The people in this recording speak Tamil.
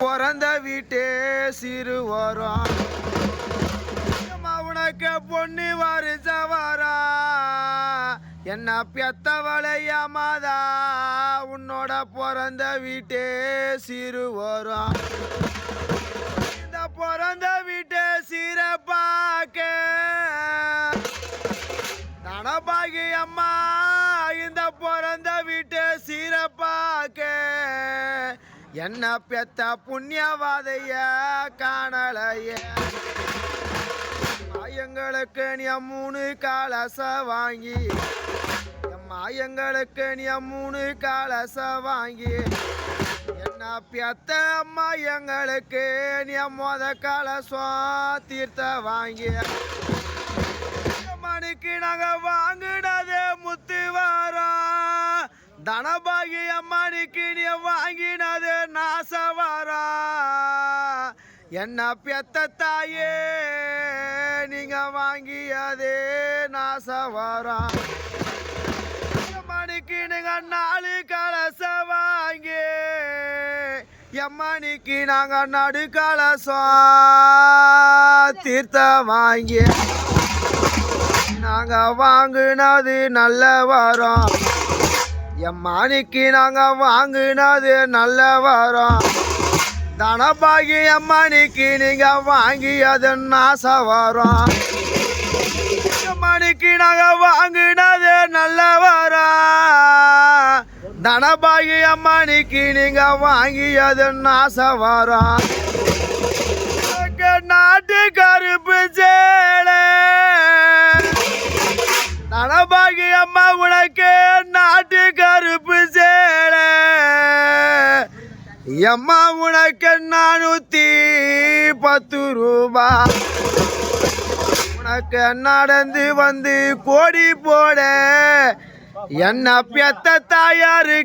பிறந்த வீட்டே சிறுவரம் உனக்கு பொண்ணு வருஷவரா என்ன பெத்தவளையா மாதா உன்னோட பிறந்த வீட்டே சிறுவரம் இந்த பிறந்த வீட்டே சிறப்பாக்க தனபாகி அம்மா இந்த பிறந்த வீட்டே சிறப்பாக்க என்ன பெத்த புண்ணியவாதைய காணலைய எங்களுக்கு நீ 3 காலச வாங்கி எங்களுக்கு நீ 3 காலச வாங்கி என்ன பெத்த அம்மா எங்களுக்கு நீ மொத காலசம் தீர்த்த வாங்கி மணிக்கு நாங்க வாங்கினதே முத்து வாரம் தனபாகி அம்மானிக்கு நீ வாங்கினது நாசவாரா என்ன பெத்த தாயே நீங்க வாங்கியதே நாசவாரா அம்மானிக்கு நீங்க 4 கலச வாங்கி எம்மானிக்கு நாங்க நடு கலசம் தீர்த்த வாங்கி நாங்க வாங்கினது நல்ல வரோம் எம்மானிக்கு நாங்க வாங்கினது நல்ல வரோம் தனபாகி அம்மானிக்கு நீங்க வாங்கியது நாச வரோம் எம்மானிக்கு நாங்க வாங்கினது நல்ல வரோம் தனபாகி அம்மானிக்கு நீங்க வாங்கியது நாச வரோம் நாட்டு கருப்பு சேலை தனபாகி அம்மா உனக்கு நாட்டு கருப்பு சேலை அம்மா உனக்கு 410 ரூபா உனக்கு நடந்து வந்து கோடி போட என்ன பெத்த தாயாரு